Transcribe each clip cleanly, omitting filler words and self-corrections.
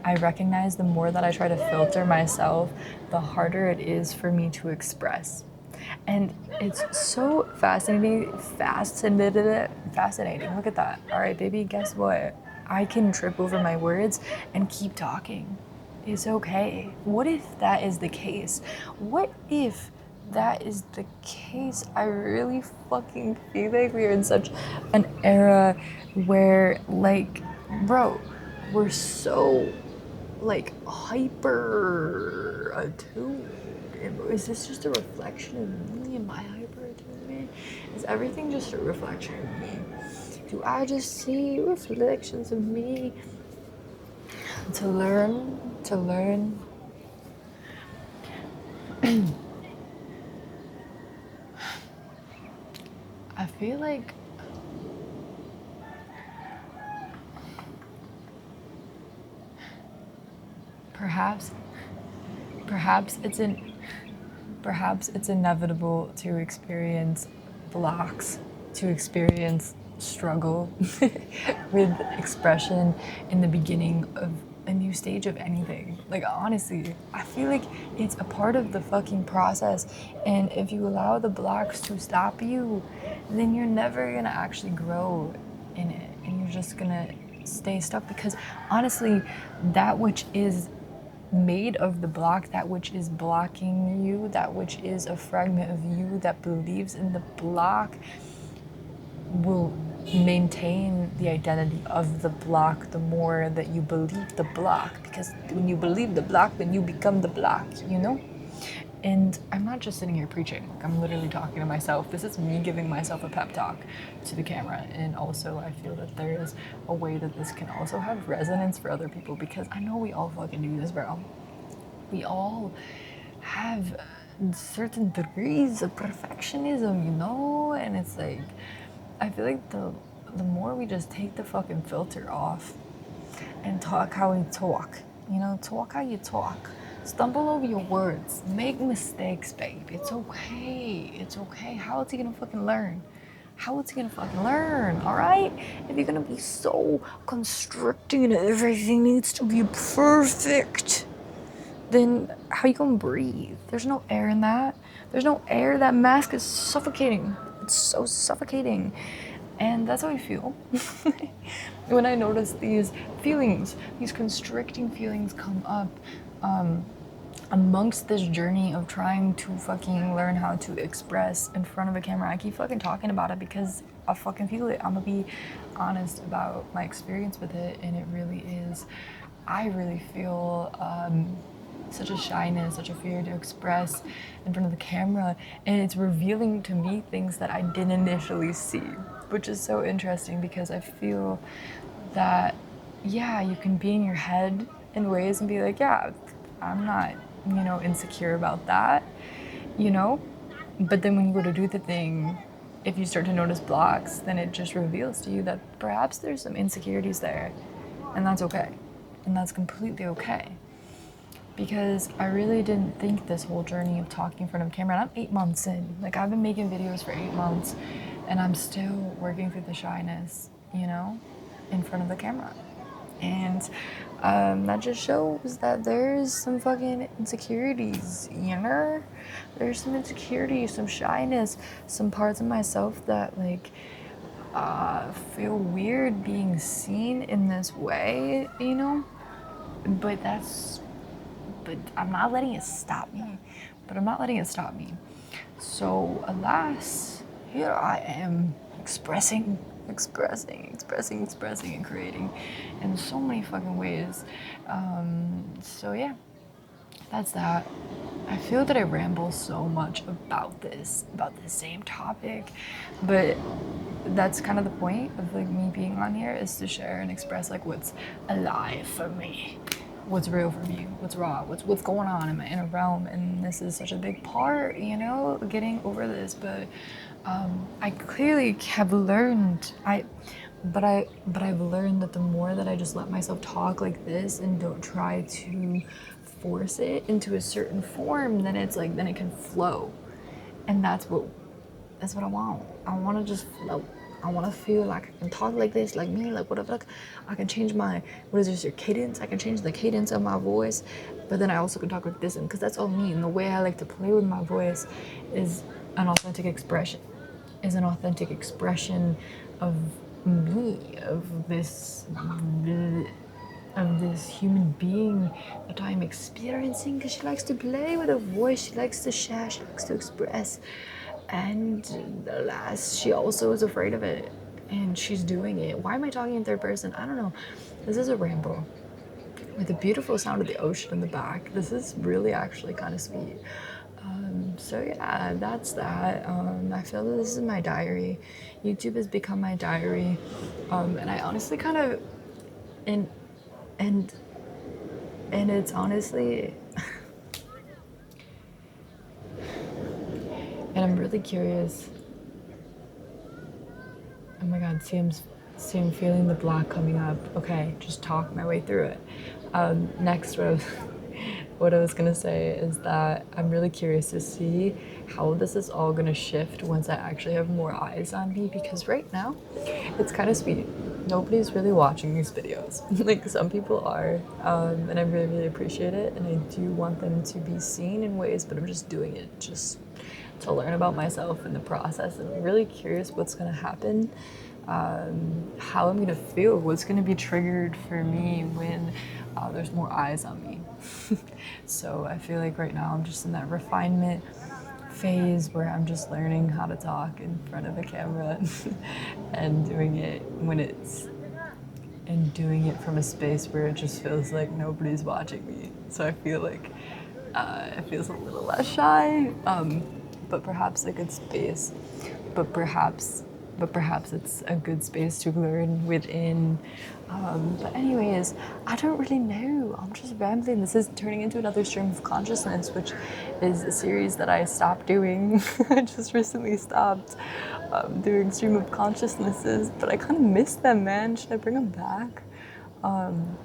I recognize the more that I try to filter myself, the harder it is for me to express. And it's so fascinating. Look at that. All right, baby, guess what? I can trip over my words and keep talking. It's okay. What if that is the case? What if that is the case? I really fucking feel like we are in such an era where, like, bro, we're so, like, hyper attuned. Is this just a reflection of me? Am I hyper attuned? Is everything just a reflection of me? Do I just see reflections of me? To learn. I feel like perhaps perhaps it's inevitable to experience blocks, to experience struggle with expression in the beginning of a new stage of anything. Like, honestly, I feel like it's a part of the fucking process. And if you allow the blocks to stop you, then you're never gonna actually grow in it. And you're just gonna stay stuck because honestly, that which is made of the block, that which is blocking you, that which is a fragment of you that believes in the block, will maintain the identity of the block the more that you believe the block. Because when you believe the block, then you become the block, you know? And I'm not just sitting here preaching, like, I'm literally talking to myself. This is me giving myself a pep talk to the camera. And also, I feel that there is a way that this can also have resonance for other people because I know we all fucking do this, bro. We all have certain degrees of perfectionism, you know? And it's like, I feel like the more we just take the fucking filter off and talk how we talk, you know, talk how you talk. Stumble over your words. Make mistakes, babe. It's okay. It's okay. How is he gonna fucking learn? How is he gonna fucking learn, alright? If you're gonna be so constricting and everything needs to be perfect, then how you gonna breathe? There's no air in that. There's no air. That mask is suffocating. It's so suffocating. And that's how I feel. When I notice these feelings, these constricting feelings come up, amongst this journey of trying to fucking learn how to express in front of a camera. I keep fucking talking about it because I fucking feel it. I'm gonna be honest about my experience with it, and it really is, I really feel such a shyness, such a fear to express in front of the camera, and it's revealing to me things that I didn't initially see, which is so interesting because I feel that, yeah, you can be in your head in ways and be like, yeah, I'm not, you know, insecure about that, you know? But then when you go to do the thing, if you start to notice blocks, then it just reveals to you that perhaps there's some insecurities there, and that's okay. And that's completely okay. Because I really didn't think this whole journey of talking in front of a camera, and I'm 8 months in. Like, I've been making videos for 8 months, and I'm still working through the shyness, you know, in front of the camera. And that just shows that there's some fucking insecurities, you know? There's some insecurities, some shyness, some parts of myself that, like, feel weird being seen in this way, you know? But I'm not letting it stop me. So, alas, here I am expressing and creating in so many fucking ways. So yeah, that's that. I feel that I ramble so much about the same topic, but that's kind of the point of, like, me being on here, is to share and express, like, what's alive for me, what's real for me, what's raw, what's going on in my inner realm. And this is such a big part, you know, getting over this. But I clearly have learned, but I've learned that the more that I just let myself talk like this and don't try to force it into a certain form, then it's like, then it can flow. And that's what I want. I want to just float. I want to feel like I can talk like this, like me, like whatever. Like I can change my, what is this, your cadence? I can change the cadence of my voice, but then I also can talk like this, and because that's all me. And the way I like to play with my voice is an authentic expression, of me, of this human being that I'm experiencing, because she likes to play with her voice, she likes to share, she likes to express, and alas, she also is afraid of it, and she's doing it. Why am I talking in third person? I don't know. This is a ramble with the beautiful sound of the ocean in the back. This is really actually kind of sweet. So yeah, that's that. I feel that this is my diary. YouTube has become my diary, and I honestly kind of, and and it's honestly, and I'm really curious. Oh my God, see I'm feeling the black coming up. Okay, just talk my way through it. Next, what I was gonna say is that I'm really curious to see how this is all gonna shift once I actually have more eyes on me, because right now it's kind of sweet. Nobody's really watching these videos. Like some people are, and I really, really appreciate it, and I do want them to be seen in ways, but I'm just doing it just to learn about myself in the process. And I'm really curious what's gonna happen, how I'm gonna feel, what's gonna be triggered for me when there's more eyes on me. So I feel like right now I'm just in that refinement phase where I'm just learning how to talk in front of the camera and doing it from a space where it just feels like nobody's watching me. So I feel like it feels a little less shy, but perhaps a good space. But perhaps it's a good space to learn within. But anyways, I don't really know. I'm just rambling. This is turning into another stream of consciousness, which is a series that I stopped doing. I just recently stopped doing stream of consciousnesses, but I kind of miss them, man. Should I bring them back? I'm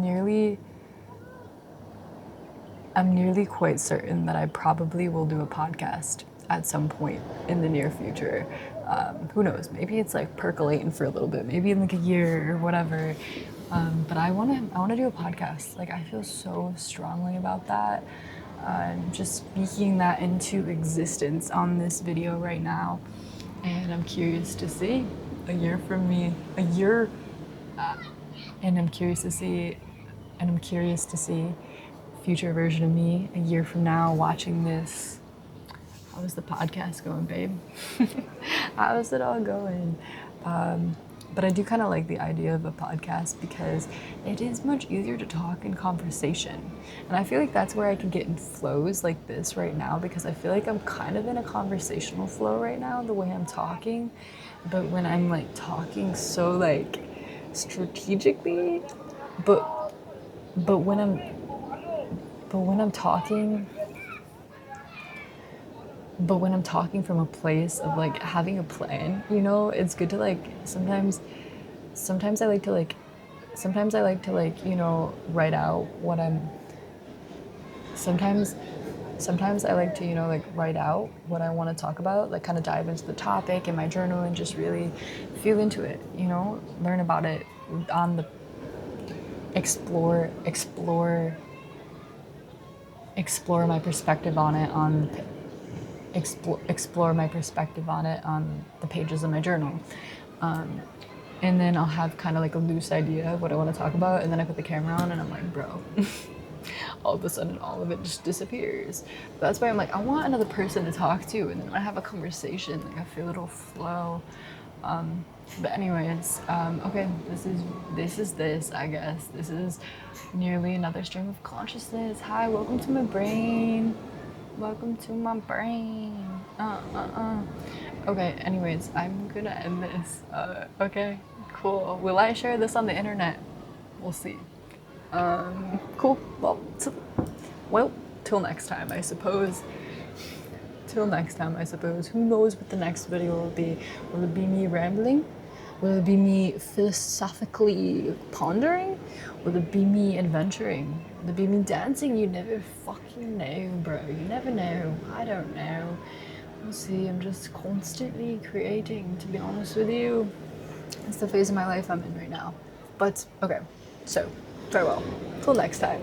nearly quite certain that I probably will do a podcast at some point in the near future. Who knows? Maybe it's like percolating for a little bit, maybe in like a year or whatever. But I want to do a podcast. Like I feel so strongly about that. I'm just speaking that into existence on this video right now, and I'm curious to see a year from me, and I'm curious to see future version of me a year from now watching this. How is the podcast going, babe? How is it all going? But I do kind of like the idea of a podcast because it is much easier to talk in conversation. And I feel like that's where I can get in flows like this right now, because I feel like I'm kind of in a conversational flow right now, the way I'm talking. But when I'm like talking so like strategically, but when I'm talking from a place of like having a plan, you know, it's good to like sometimes I like to like you know, write out what I'm sometimes I like to, you know, like write out what I want to talk about, like kind of dive into the topic in my journal and just really feel into it, you know, learn about it on the explore my perspective on it on explore my perspective on it on the pages of my journal. And then I'll have kind of like a loose idea of what I want to talk about, and then I put the camera on and I'm like, bro, all of a sudden all of it just disappears. But that's why I'm like, I want another person to talk to, and then when I have a conversation, like I feel it'll flow. But anyways, okay, this is I guess. This is nearly another stream of consciousness. Hi, welcome to my brain. Welcome to my brain. Okay, anyways, I'm gonna end this. Okay, cool. Will I share this on the internet? We'll see. Cool. Well, till next time, I suppose. Who knows what the next video will be? Will it be me rambling? Will it be me philosophically pondering? Will it be me adventuring? Will it be me dancing? You never fucking know, bro. You never know. I don't know. We'll see. I'm just constantly creating, to be honest with you. It's the phase of my life I'm in right now. But okay, so farewell. Till next time.